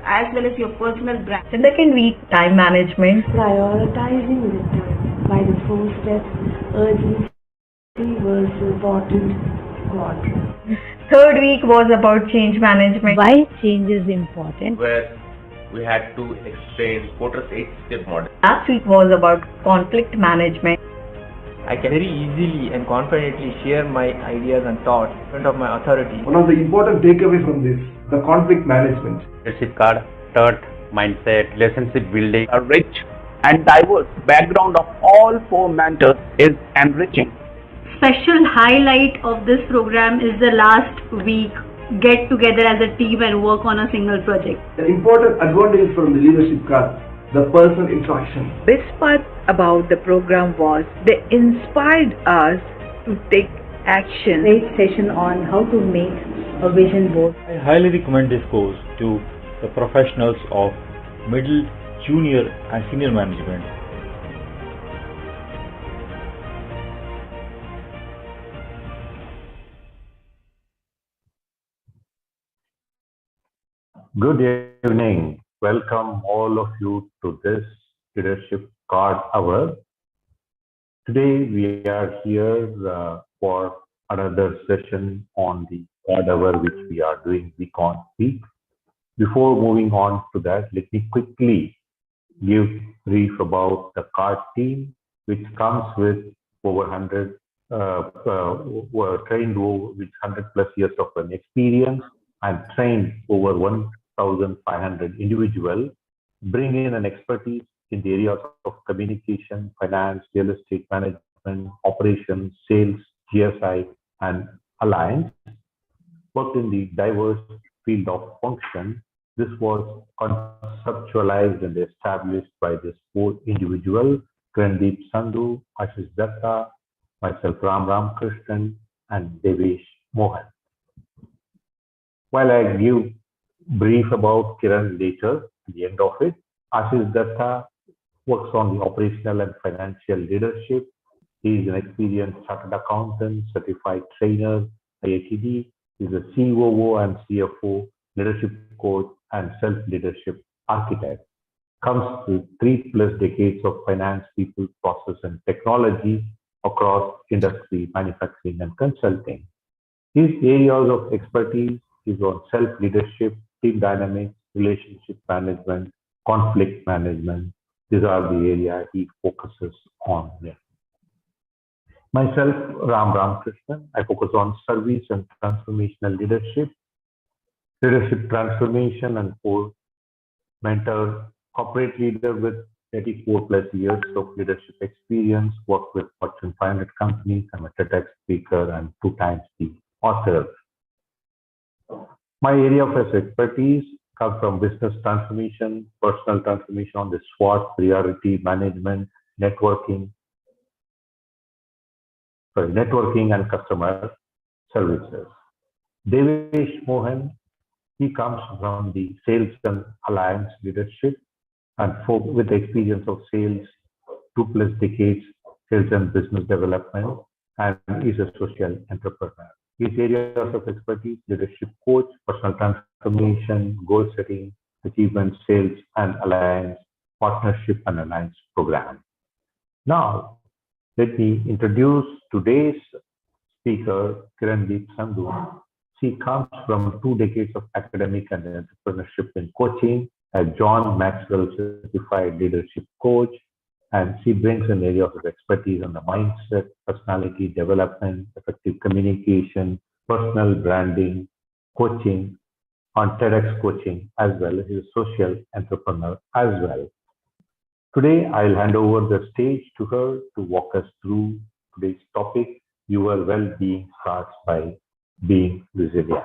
as well as your personal brand. Second week, time management. Prioritizing the time. By the four steps, urgency was important quadrant. Third week was about change management. Why change is important. Where we had to explain Porter's 8-step model. Last week was about conflict management. I can very easily and confidently share my ideas and thoughts in front of my authority. One of the important takeaways from this, the conflict management. Leadership card, third mindset, relationship building. A rich and diverse background of all four mentors is enriching. Special highlight of this program is the last week get together as a team and work on a single project. The important advantages from the leadership card, the personal interaction. Best part about the program was they inspired us to take action. Great session on how to make a vision board. I highly recommend this course to the professionals of middle, junior and senior management. Good evening. Welcome all of you to this Leadership Card Hour. Today we are here for another session on the Card Hour which we are doing week on week. Before moving on to that, let me quickly give brief about the card team, which comes with over 100 were trained with 100 plus years of an experience and trained over 1,500 individuals, bring in an expertise in the areas of communication, finance, real estate management, operations, sales, GSI, and alliance. Worked in the diverse field of function. This was conceptualized and established by this four individuals, Kirandeep Sandhu, Ashish Datta, myself Ram Krishnan, and Devesh Mohan. While I give brief about Kiran later, at the end of it, Ashish Datta works on the operational and financial leadership. He is an experienced chartered accountant, certified trainer, IITD. He is a COO and CFO, leadership coach, and self-leadership architect. Comes with 3+ decades of finance, people, process, and technology across industry, manufacturing, and consulting. His areas of expertise is on self-leadership, team dynamics, relationship management, conflict management. These are the areas he focuses on here. Myself, Ram Krishnan, I focus on service and transformational leadership, leadership transformation, and core mentor, corporate leader with 34+ years of leadership experience, worked with Fortune 500 companies. I'm a TEDx speaker and 2 times the author. My area of expertise comes from business transformation, personal transformation on the SWOT, priority management, networking and customer services. Devesh Mohan, he comes from the sales and alliance leadership and with the experience of sales, 2+ decades, sales and business development, and is a social entrepreneur. His areas of expertise, leadership coach, personal transformation, goal setting, achievement, sales and alliance, partnership and alliance program. Now, let me introduce today's speaker, Kirandeep Sandhu. She comes from 2 decades of academic and entrepreneurship in coaching, a John Maxwell certified leadership coach, and she brings an area of expertise on the mindset, personality development, effective communication, personal branding, coaching, on TEDx coaching as well. She's a social entrepreneur as well. Today, I'll hand over the stage to her to walk us through today's topic. Your well-being starts by being resilient.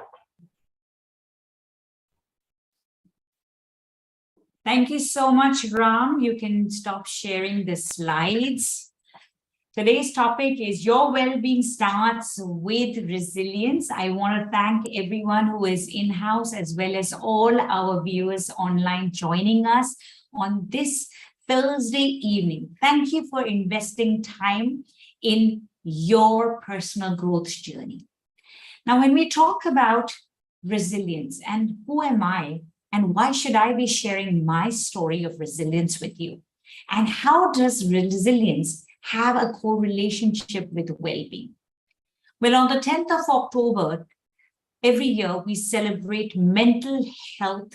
Thank you so much, Ram. You can stop sharing the slides. Today's topic is your well-being starts with resilience. I want to thank everyone who is in-house as well as all our viewers online joining us on this Thursday evening. Thank you for investing time in your personal growth journey. Now, when we talk about resilience and who am I, And why should I be sharing my story of resilience with you? And how does resilience have a correlationship with well-being? Well, on the 10th of October, every year we celebrate International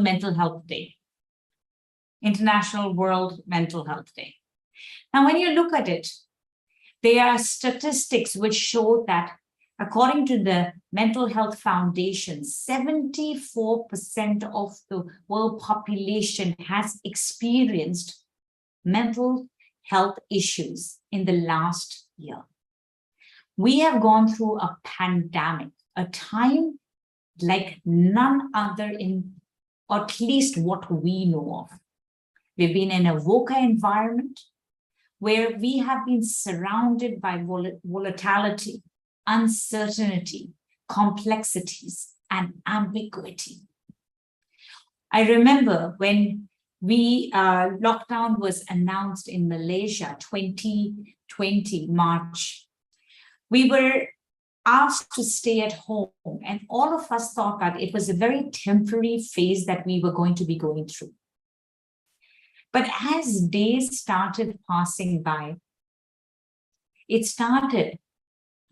Mental Health Day, International World Mental Health Day. Now, when you look at it, there are statistics which show that according to the Mental Health Foundation, 74% of the world population has experienced mental health issues in the last year. We have gone through a pandemic, a time like none other or at least what we know of. We've been in a VUCA environment where we have been surrounded by volatility, uncertainty, complexities, and ambiguity. I remember when lockdown was announced in Malaysia, 2020, March, we were asked to stay at home, and all of us thought that it was a very temporary phase that we were going to be going through. But as days started passing by,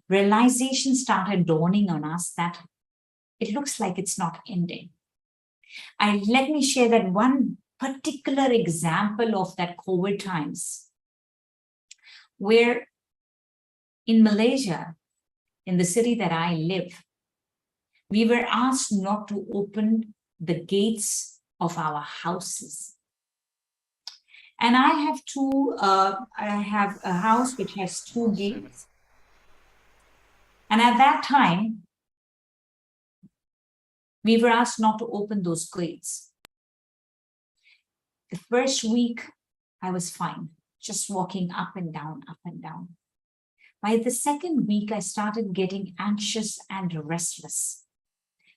realization started dawning on us that it looks like it's not ending. Let me share that one particular example of that COVID times, where in Malaysia, in the city that I live, we were asked not to open the gates of our houses. And I have a house which has 2 gates. And at that time, we were asked not to open those gates. The first week, I was fine, just walking up and down, up and down. By the second week, I started getting anxious and restless.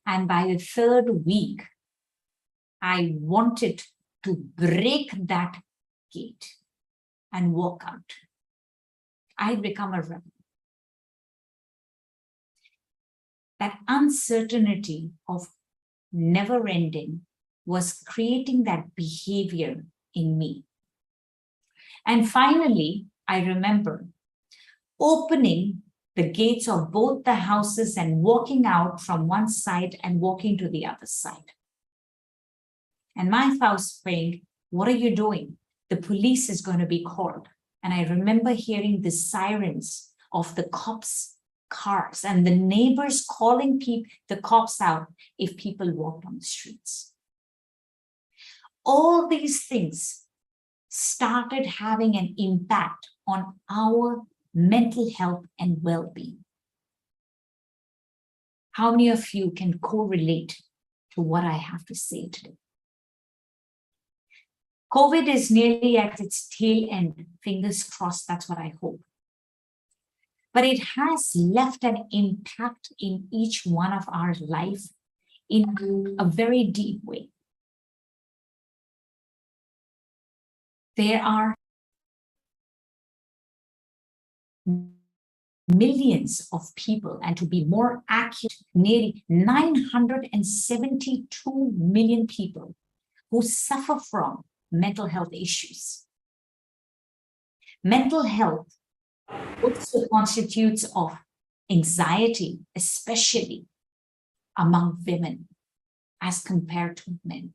And by the third week, I wanted to break that gate and walk out. I'd become a rebel. That uncertainty of never ending was creating that behavior in me. And finally, I remember opening the gates of both the houses and walking out from one side and walking to the other side. And my spouse saying, "What are you doing? The police is going to be called." And I remember hearing the sirens of the cops' cars and the neighbors calling the cops out if people walked on the streets. All these things started having an impact on our mental health and well-being. How many of you can correlate to what I have to say today? COVID is nearly at its tail end. Fingers crossed, that's what I hope. But it has left an impact in each one of our life in a very deep way. There are millions of people, and to be more accurate, nearly 972 million people who suffer from mental health issues. Mental health also constitutes of anxiety, especially among women as compared to men.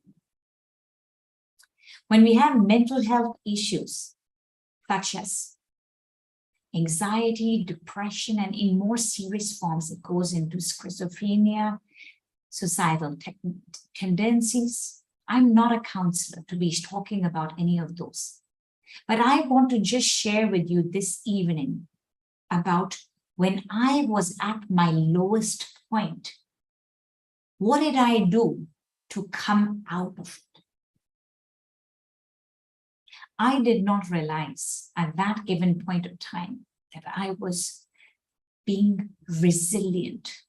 When we have mental health issues such as anxiety, depression, and in more serious forms, it goes into schizophrenia, suicidal tendencies. I'm not a counselor to be talking about any of those. But I want to just share with you this evening about when I was at my lowest point. What did I do to come out of it? I did not realize at that given point of time that I was being resilient.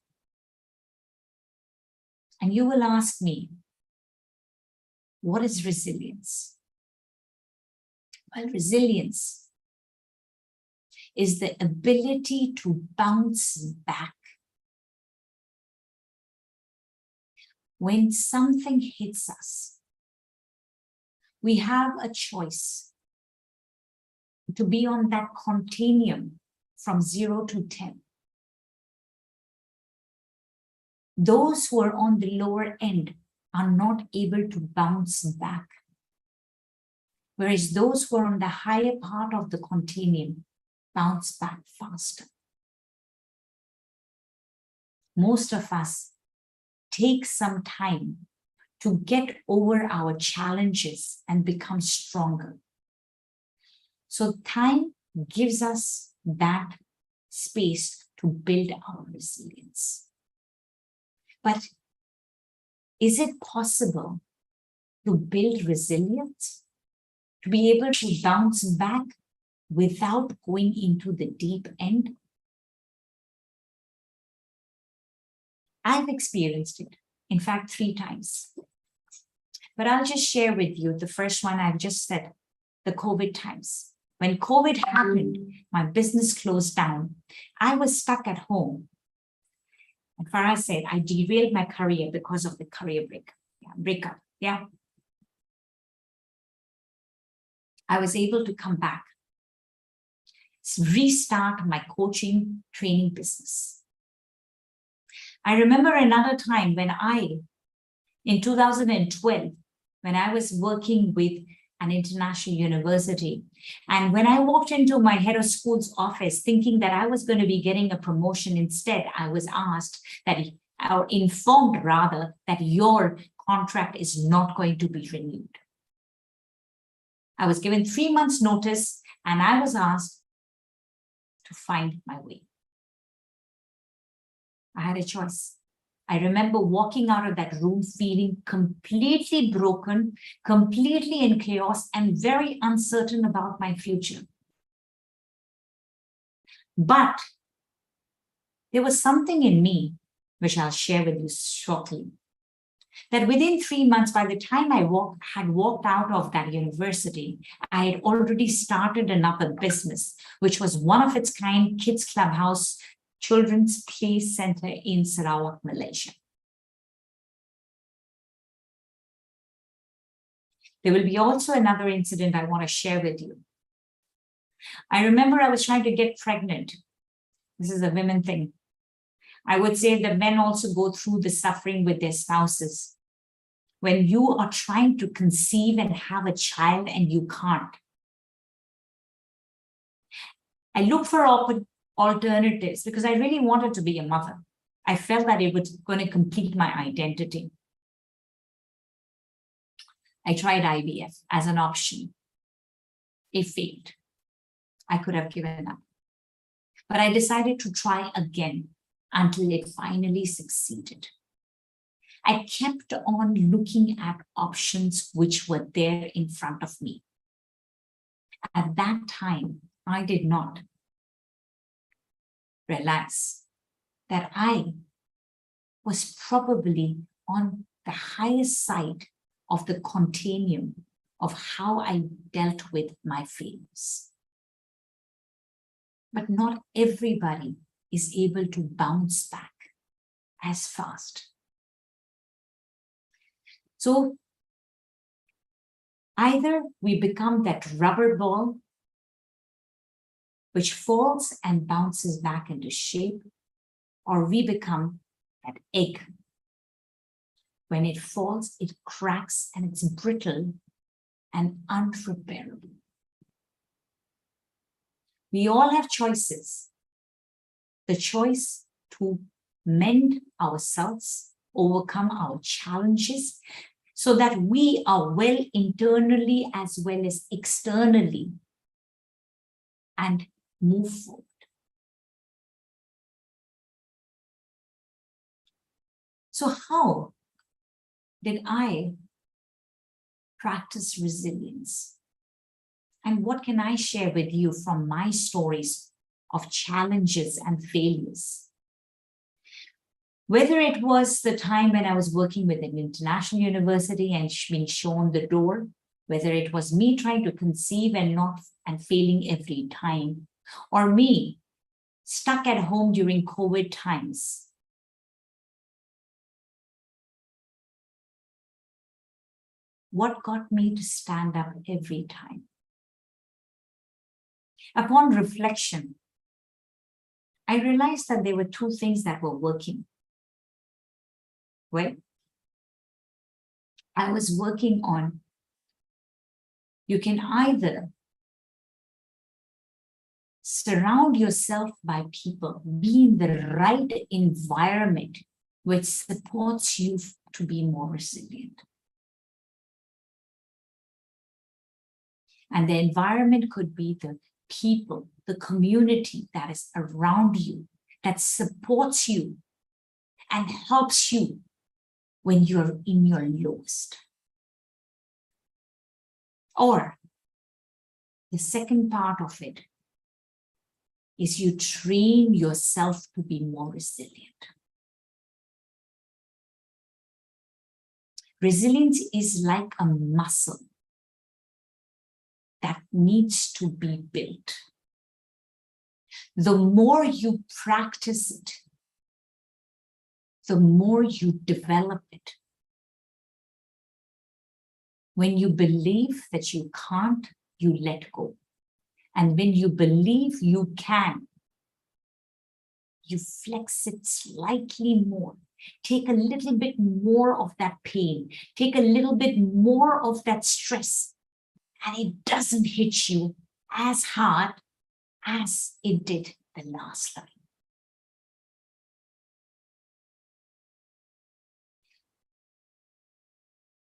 And you will ask me, what is resilience? Well, resilience is the ability to bounce back when something hits us, we have a choice to be on that continuum from 0 to 10. Those who are on the lower end are not able to bounce back, whereas those who are on the higher part of the continuum bounce back faster. Most of us take some time to get over our challenges and become stronger. So time gives us that space to build our resilience. But is it possible to build resilience, to be able to bounce back without going into the deep end? I've experienced it, in fact, 3 times. But I'll just share with you the first one I've just said, the COVID times. When COVID happened, my business closed down. I was stuck at home. And Farah said, I derailed my career because of the career breakup. Yeah. I was able to come back, restart my coaching training business. I remember another time when in 2012, when I was working with an international university, and when I walked into my head of school's office thinking that I was going to be getting a promotion, instead, I was asked or informed rather, that your contract is not going to be renewed. I was given 3 months notice and I was asked to find my way. I had a choice. I remember walking out of that room feeling completely broken, completely in chaos, and very uncertain about my future. But there was something in me, which I'll share with you shortly, that within 3 months, by the time I had walked out of that university, I had already started another business, which was one of its kind, Kids Clubhouse, Children's Play Center in Sarawak, Malaysia. There will be also another incident I want to share with you. I remember I was trying to get pregnant. This is a women thing. I would say that men also go through the suffering with their spouses. When you are trying to conceive and have a child and you can't. I looked for alternatives because I really wanted to be a mother. I felt that it was going to complete my identity. I tried IVF as an option. It failed. I could have given up. But I decided to try again until it finally succeeded. I kept on looking at options which were there in front of me. At that time, I did not realize that I was probably on the highest side of the continuum of how I dealt with my failures. But not everybody is able to bounce back as fast. So either we become that rubber ball which falls and bounces back into shape, or we become that egg. When it falls, it cracks and it's brittle and unrepairable. We all have choices. The choice to mend ourselves, overcome our challenges, so that we are well internally as well as externally, and move forward. So how did I practice resilience? And what can I share with you from my stories of challenges and failures? Whether it was the time when I was working with an international university and being shown the door, whether it was me trying to conceive and failing every time, or me stuck at home during COVID times. what got me to stand up every time? Upon reflection, I realized that there were two things that were working. Well, I was working on, you can either surround yourself by people, be in the right environment which supports you to be more resilient. And the environment could be the people, the community that is around you, that supports you and helps you when you're in your lowest. Or the second part of it is you train yourself to be more resilient. Resilience is like a muscle that needs to be built. The more you practice it, the more you develop it. When you believe that you can't, you let go. And when you believe you can, you flex it slightly more. Take a little bit more of that pain. Take a little bit more of that stress. And it doesn't hit you as hard as it did the last time.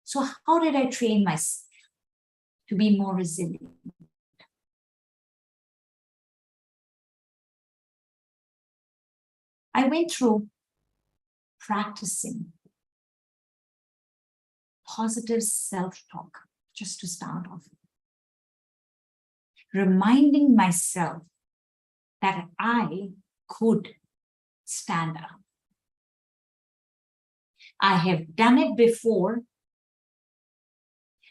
So how did I train myself to be more resilient? I went through practicing positive self-talk, just to start off. Reminding myself that I could stand up. I have done it before.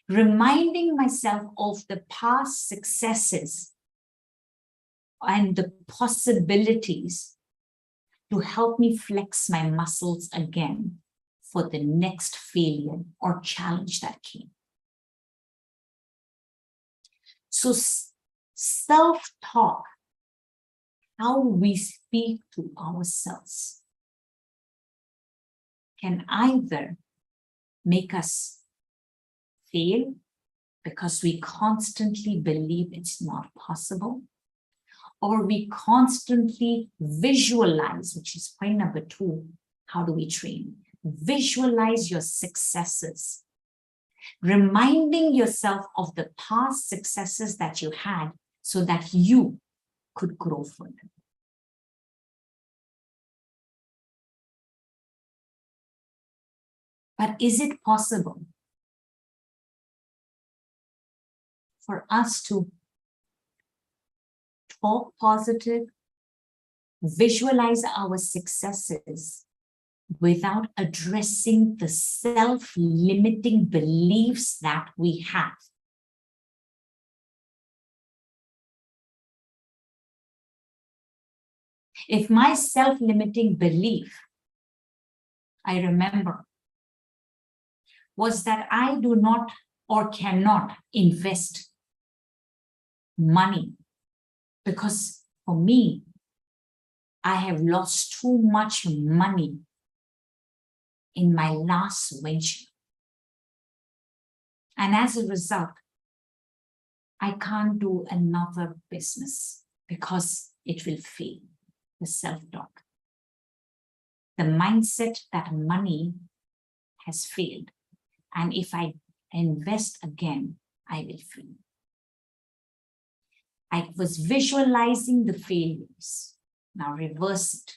Reminding myself of the past successes and the possibilities to help me flex my muscles again for the next failure or challenge that came. So self-talk, how we speak to ourselves, can either make us fail because we constantly believe it's not possible, or we constantly visualize, which is point number 2. How do we train? Visualize your successes, reminding yourself of the past successes that you had so that you could grow further. But is it possible for us to talk positive, visualize our successes without addressing the self-limiting beliefs that we have? If my self-limiting belief, I remember, was that I do not or cannot invest money because for me, I have lost too much money in my last venture. And as a result, I can't do another business because it will fail. The self-talk. The mindset that money has failed. And if I invest again, I will fail. I was visualizing the failures. Now reverse it.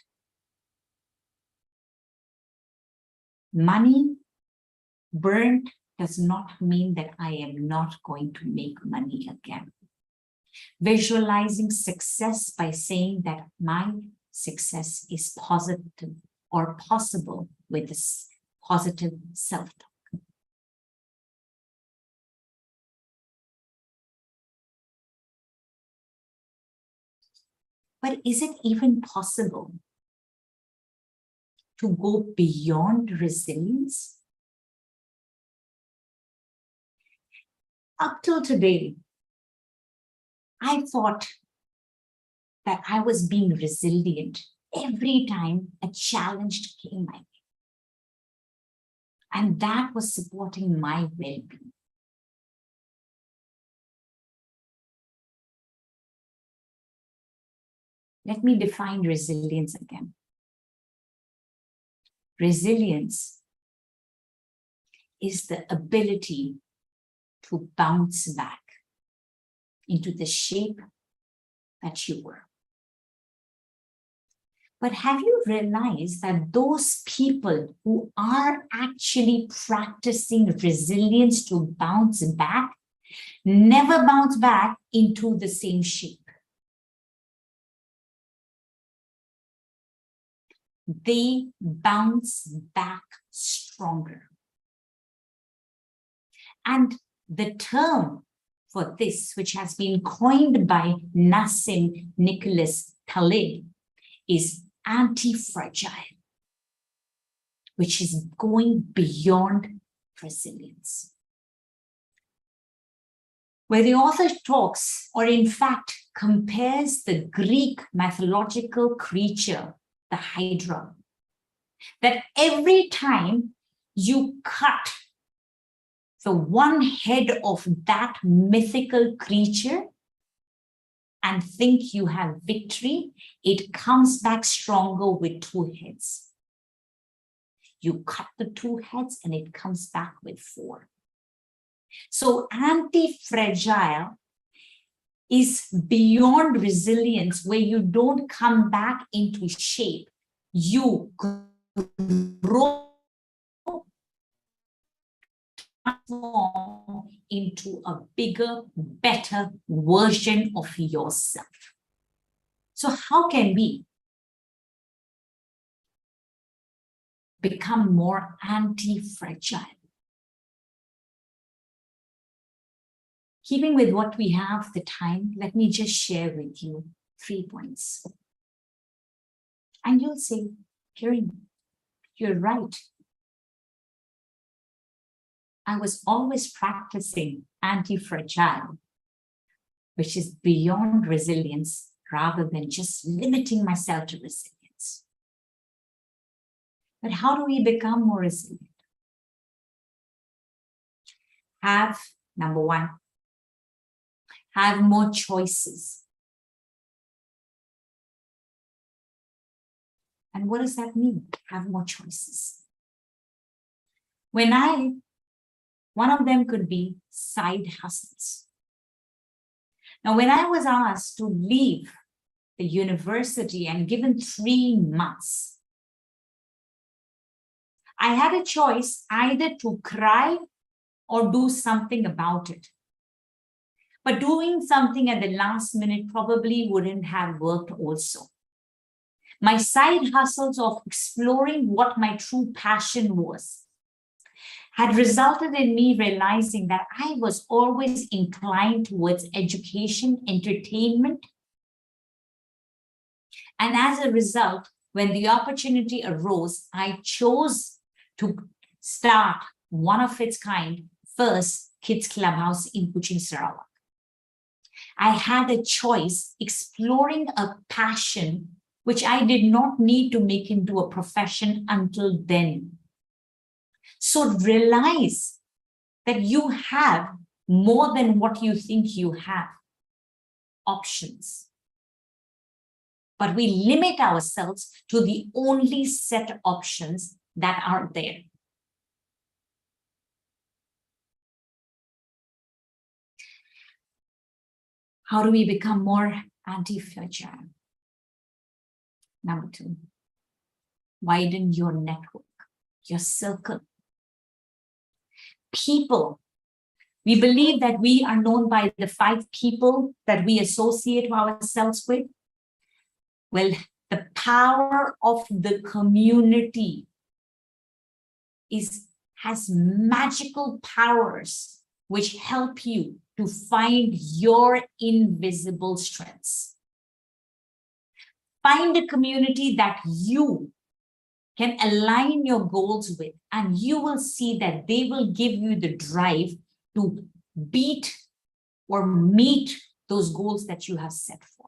Money burnt does not mean that I am not going to make money again. Visualizing success by saying that my success is positive or possible with this positive self-talk. But is it even possible to go beyond resilience? up till today, I thought that I was being resilient every time a challenge came my way. And that was supporting my well-being. Let me define resilience again. Resilience is the ability to bounce back into the shape that you were. But have you realized that those people who are actually practicing resilience to bounce back never bounce back into the same shape? They bounce back stronger. And the term for this, which has been coined by Nassim Nicholas Taleb, is anti-fragile, which is going beyond resilience. Where the author talks, or in fact compares the Greek mythological creature, the Hydra, that every time you cut the one head of that mythical creature and think you have victory, it comes back stronger with two heads. You cut the two heads and it comes back with four. So anti-fragile is beyond resilience, where you don't come back into shape. You grow into a bigger, better version of yourself. So how can we become more anti-fragile? Keeping with what we have, the time, let me just share with you 3 points. And you'll say, Kiran, you're right. I was always practicing anti-fragile, which is beyond resilience, rather than just limiting myself to resilience. But how do we become more resilient? Number one, have more choices. And what does that mean? Have more choices. One of them could be side hustles. Now, when I was asked to leave the university and given 3 months, I had a choice either to cry or do something about it. But doing something at the last minute probably wouldn't have worked also. My side hustles of exploring what my true passion was had resulted in me realizing that I was always inclined towards education, entertainment. And as a result, when the opportunity arose, I chose to start one of its kind, first Kids Clubhouse in Kuching, Sarawak. I had a choice exploring a passion which I did not need to make into a profession until then. So realize that you have more than what you think you have, options. But we limit ourselves to the only set options that are there. How do we become more anti-fragile? Number 2, widen your network, your circle. People. We believe that we are known by the 5 people that we associate ourselves with. Well, the power of the community has magical powers which help you to find your invisible strengths. Find a community that you can align your goals with, and you will see that they will give you the drive to beat or meet those goals that you have set for.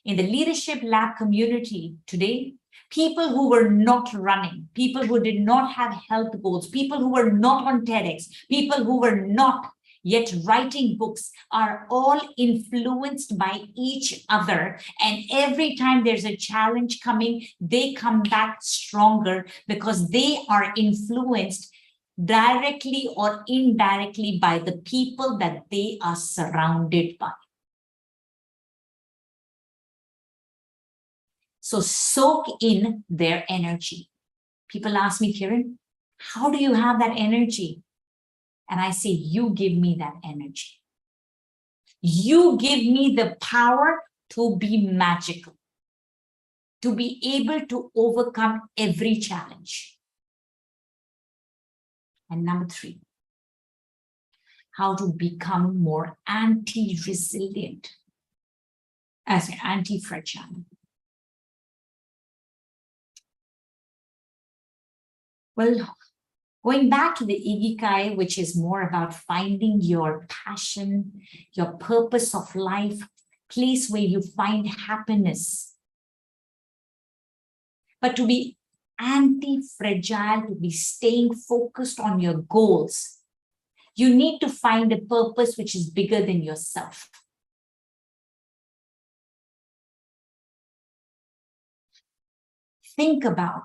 In the Leadership Lab community today, people who were not running, people who did not have health goals, people who were not on TEDx, people who were not yet writing books are all influenced by each other. And every time there's a challenge coming, they come back stronger because they are influenced directly or indirectly by the people that they are surrounded by. So soak in their energy. People ask me, Kiran, how do you have that energy? And I say, you give me that energy. You give me the power to be magical, to be able to overcome every challenge. And number 3, how to become more anti-resilient, as an anti-fragile. Well, going back to the Ikigai, which is more about finding your passion, your purpose of life, place where you find happiness. But to be anti-fragile, to be staying focused on your goals, you need to find a purpose which is bigger than yourself. Think about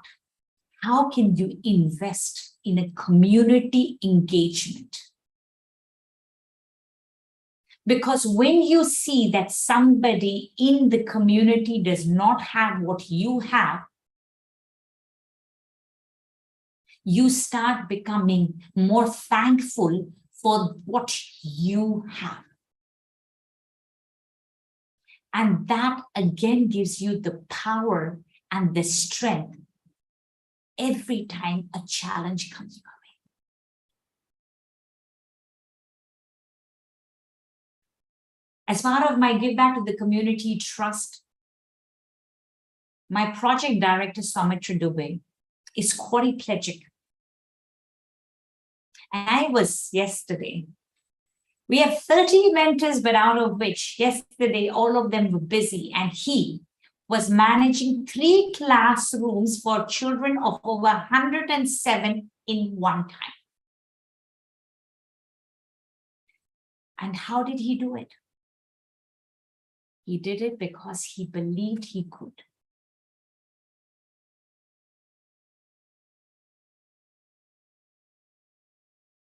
how can you invest in a community engagement? Because when you see that somebody in the community does not have what you have, you start becoming more thankful for what you have. And that again gives you the power and the strength every time a challenge comes your way. As part of my Give Back to the Community Trust, my project director, Soumitra Dubey, is quadriplegic. And I was yesterday. We have 30 mentors, but out of which yesterday, all of them were busy, and he was managing 3 classrooms for children of over 107 in one time. And how did he do it? He did it because he believed he could.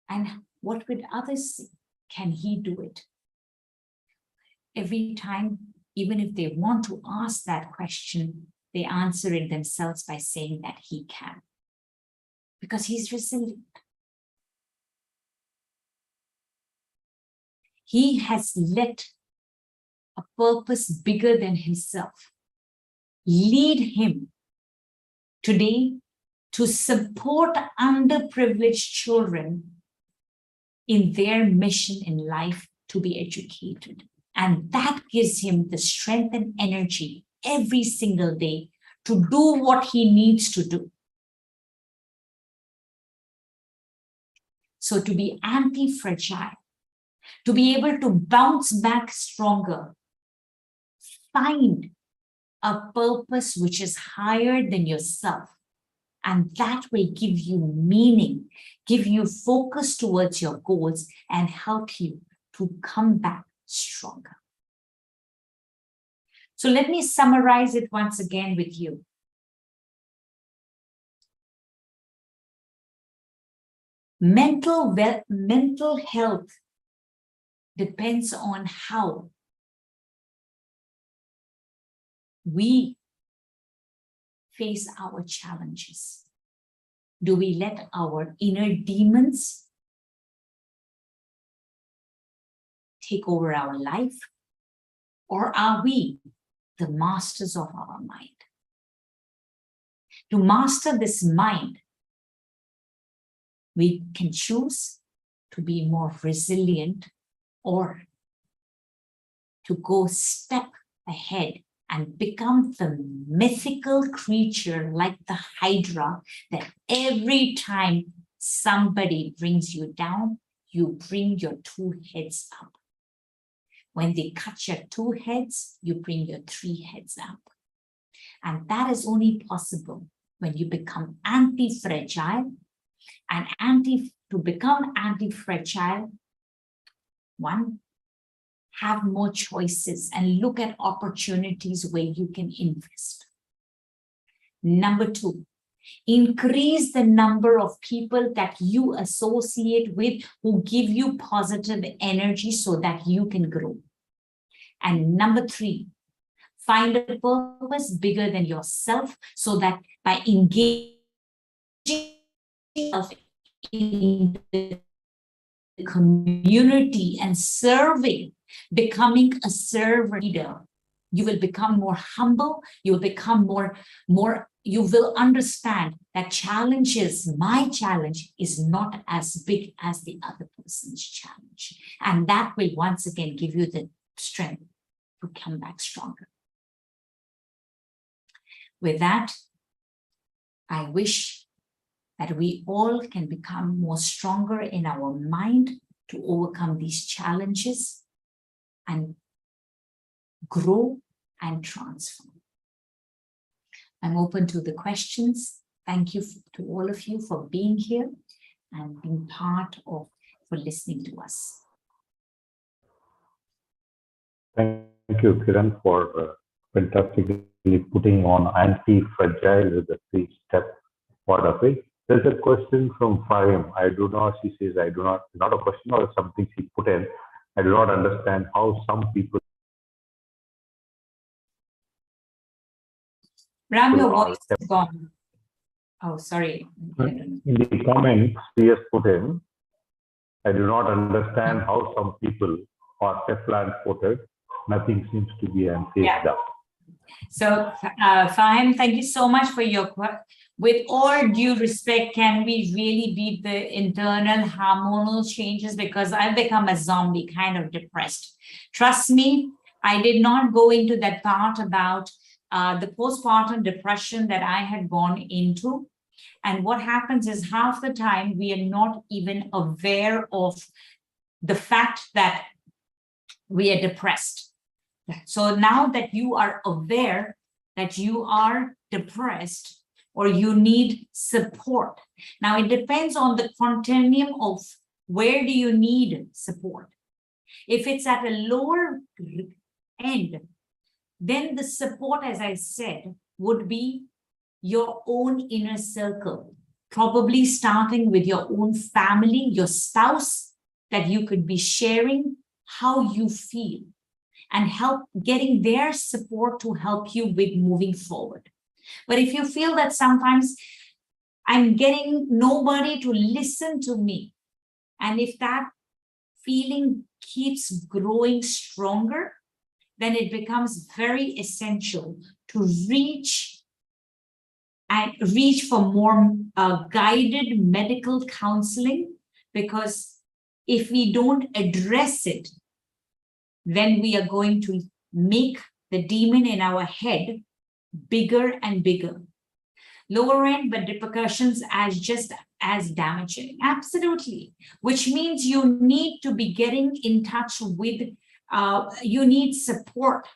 And what would others say? Can he do it? Every time, even if they want to ask that question, they answer it themselves by saying that he can. Because he's resilient. He has let a purpose bigger than himself lead him today to support underprivileged children in their mission in life to be educated. And that gives him the strength and energy every single day to do what he needs to do. So to be anti-fragile, to be able to bounce back stronger, find a purpose which is higher than yourself. And that will give you meaning, give you focus towards your goals, and help you to come back stronger. So let me summarize it once again with you. Mental health depends on how we face our challenges. Do we let our inner demons take over our life? Or are we the masters of our mind? To master this mind, we can choose to be more resilient or to go step ahead and become the mythical creature like the Hydra that every time somebody brings you down, you bring your 2 heads up. When they cut your 2 heads, you bring your 3 heads up. And that is only possible when you become anti-fragile. And to become anti-fragile, 1, have more choices and look at opportunities where you can invest. Number 2, increase the number of people that you associate with who give you positive energy so that you can grow. And number 3, find a purpose bigger than yourself so that by engaging yourself in the community and serving, becoming a servant leader, you will become more humble, you will become you will understand that my challenge is not as big as the other person's challenge. And that will once again give you the strength to come back stronger. With that, I wish that we all can become more stronger in our mind to overcome these challenges and grow and transform. I'm open to the questions. Thank you to all of you for being here and being for listening to us. Thank you, Kiran, for fantastically putting on anti-fragile with the 3-step part of it. There's a question from Fahim. She says, not a question or something she put in. I do not understand how some people. Ram, your voice is gone. Oh, sorry. In the comments, she has put in, I do not understand how some people are Teflon coated. Nothing seems to be unfazed up. So, Fahim, thank you so much for your question. With all due respect, can we really beat the internal hormonal changes? Because I've become a zombie, kind of depressed. Trust me, I did not go into that part about the postpartum depression that I had gone into. And what happens is half the time we are not even aware of the fact that we are depressed. So now that you are aware that you are depressed or you need support. Now it depends on the continuum of where do you need support. If it's at a lower end, then the support, as I said, would be your own inner circle, probably starting with your own family, your spouse, that you could be sharing how you feel and getting their support to help you with moving forward. But if you feel that sometimes I'm getting nobody to listen to me, and if that feeling keeps growing stronger, then it becomes very essential to reach for more guided medical counseling, because if we don't address it, then we are going to make the demon in our head bigger and bigger. Lower end, but repercussions just as damaging. Absolutely. Which means you need to be getting in touch with, you need support.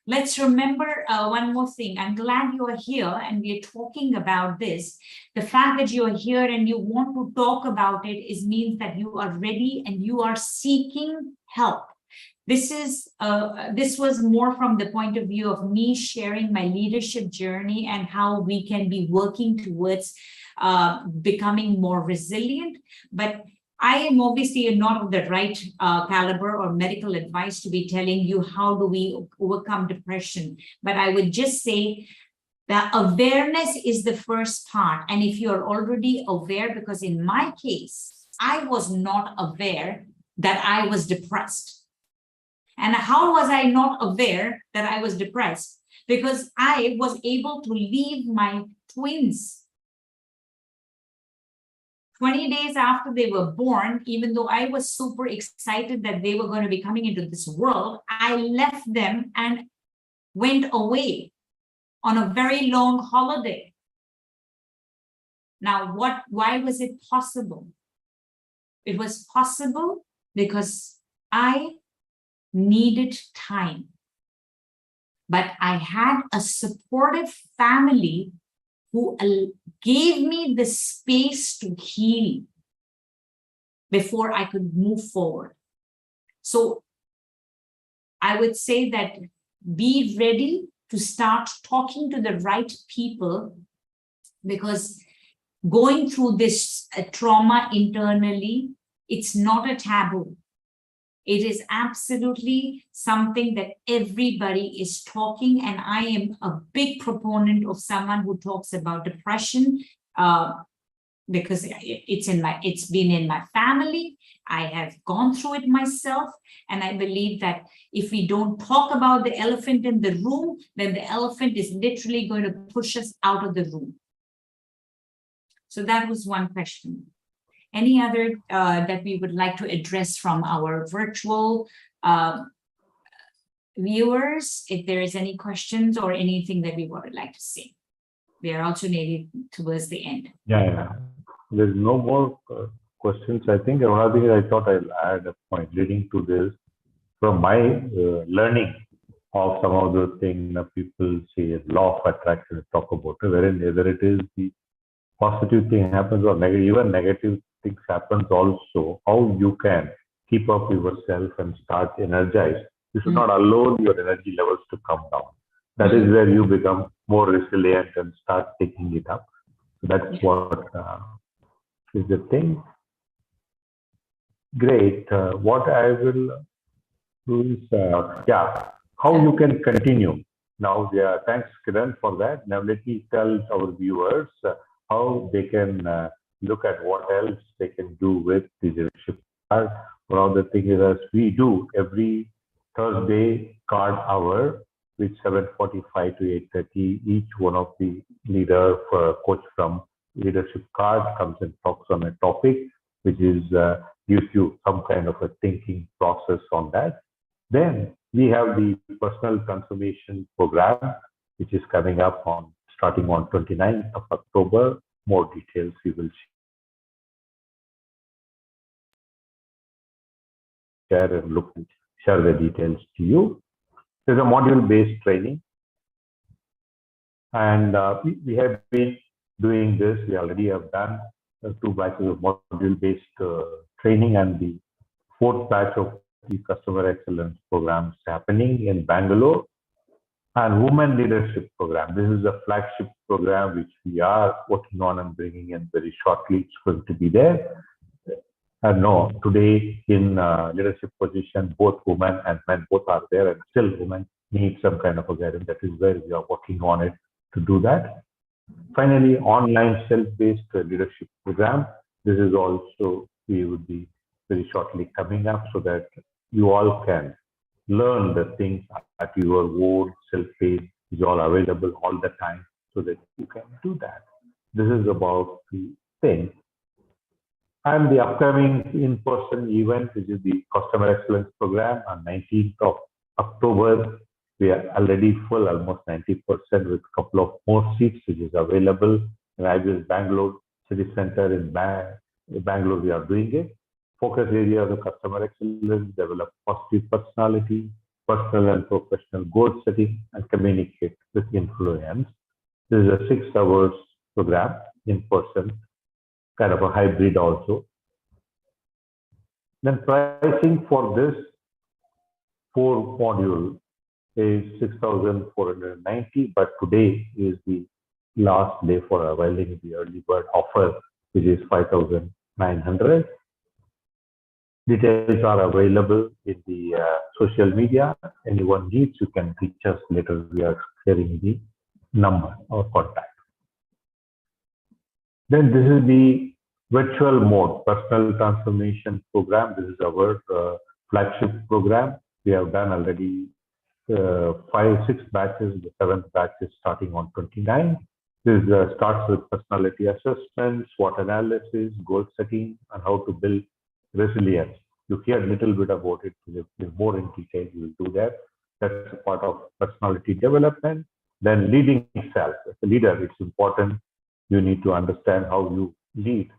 Let's remember one more thing. I'm glad you are here and we're talking about this. The fact that you are here and you want to talk about it means that you are ready and you are seeking help. This was more from the point of view of me sharing my leadership journey and how we can be working towards becoming more resilient. But I am obviously not of the right caliber or medical advice to be telling you how do we overcome depression. But I would just say that awareness is the first part. And if you're already aware, because in my case, I was not aware that I was depressed. And how was I not aware that I was depressed? Because I was able to leave my twins 20 days after they were born, even though I was super excited that they were going to be coming into this world. I left them and went away on a very long holiday. Now, why was it possible? It was possible because I needed time. But I had a supportive family who gave me the space to heal before I could move forward. So I would say that be ready to start talking to the right people, because going through this trauma internally, it's not a taboo. It is absolutely something that everybody is talking, and I am a big proponent of someone who talks about depression, because it's been in my family. I have gone through it myself, and I believe that if we don't talk about the elephant in the room, then the elephant is literally going to push us out of the room. So that was one question. Any other that we would like to address from our virtual viewers? If there is any questions or anything that we would like to say. We are also nearly towards the end. Yeah. There's no more questions. I think another thing I thought I'll add a point leading to this. From my learning of some of the things that people say, law of attraction, talk about it, wherein either it is the positive thing happens or negative, even negative things happens also, how you can keep up yourself and start energized. You should not allow your energy levels to come down. That is where you become more resilient and start taking it up. So that's what is the thing. Great. What I will do is, how you can continue. Now, thanks, Kiran, for that. Now, let me tell our viewers how they can look at what else they can do with the leadership card. One of the things is, as we do every Thursday card hour, with 7:45 to 8:30, each one of the leader coach from leadership card comes and talks on a topic, which is gives you some kind of a thinking process on that. Then we have the personal transformation program, which is coming up starting on 29th of October. More details we will share and share the details to you. There's a module-based training, and we have been doing this. We already have done 2 batches of module-based training, and the 4th batch of the customer excellence programs happening in Bangalore. And women leadership program. This is a flagship program which we are working on and bringing in very shortly. It's going to be there. No, today in leadership position, both women and men both are there, and still women need some kind of a guidance. That is where we are working on it to do that. Finally, online self-based leadership program. This is also, we would be very shortly coming up, so that you all can learn the things at your own self-paced. Is all available all the time, so that you can do that. This is about the thing. And the upcoming in-person event, which is the Customer Excellence Program on 19th of October. We are already full, almost 90%, with a couple of more seats, which is available in IBS Bangalore City Center in Bangalore. We are doing it. Focus area of the customer excellence, develop positive personality, personal and professional goal setting, and communicate with influence. This is a 6 hours program in person, kind of a hybrid also. Then pricing for this 4 module is 6,490, but today is the last day for availing the early bird offer, which is 5,900. Details are available in the social media. Anyone needs, you can reach us later. We are sharing the number or contact. Then this is the virtual mode personal transformation program. This is our flagship program. We have done already 6 batches. The 7th batch is starting on 29. This starts with personality assessment, SWOT analysis, goal setting, and how to build resilience. You hear a little bit about it. More in detail, you will do that. That's a part of personality development. Then leading self. As a leader, it's important. You need to understand how you lead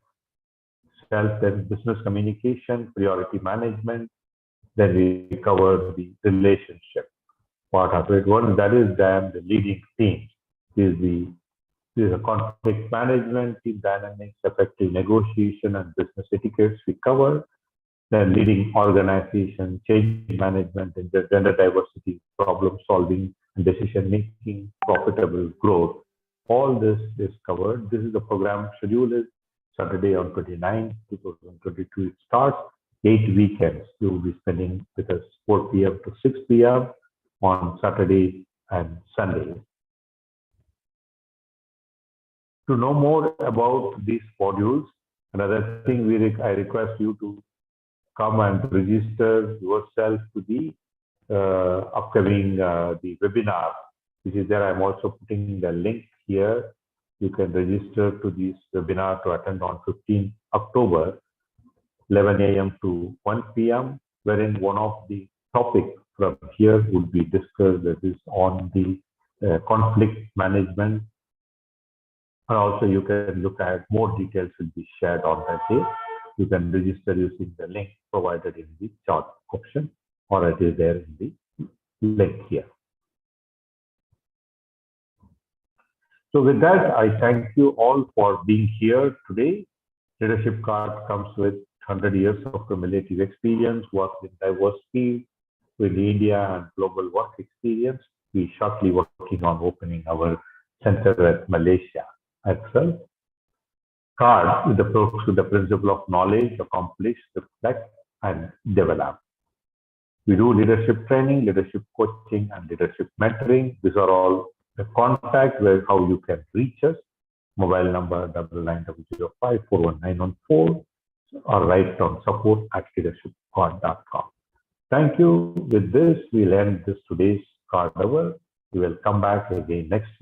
health and business communication, priority management. Then we covered the relationship part of it. One that is then the leading theme is the conflict management, team dynamics, effective negotiation, and business etiquettes we cover. Then leading organization, change management, and gender diversity, problem solving, and decision making, profitable growth. All this is covered. This is the program schedule is Saturday on 29, 2022. It starts 8 weekends. You will be spending with us 4 p.m. to 6 p.m. on Saturday and Sunday. To know more about these modules, another thing I request you to come and register yourself to the upcoming the webinar, which is there. I'm also putting the link here. You can register to this webinar to attend on 15 October, 11 a.m. to 1 p.m., wherein one of the topics from here would be discussed, that is on the conflict management. And also you can look at more details will be shared on that day. You can register using the link provided in the chat option, or it is there in the link here. So with that, I thank you all for being here today. Leadership Card comes with 100 years of cumulative experience, worked in diverse fields with India and global work experience. We shortly working on opening our center at Malaysia itself. Card with the principle of knowledge, accomplish, reflect, and develop. We do leadership training, leadership coaching, and leadership mentoring. These are all the contact where how you can reach us. Mobile number 9900541914 or write on support@leadershipcard.com. Thank you. With this, we'll end this today's card hour. We will come back again next week.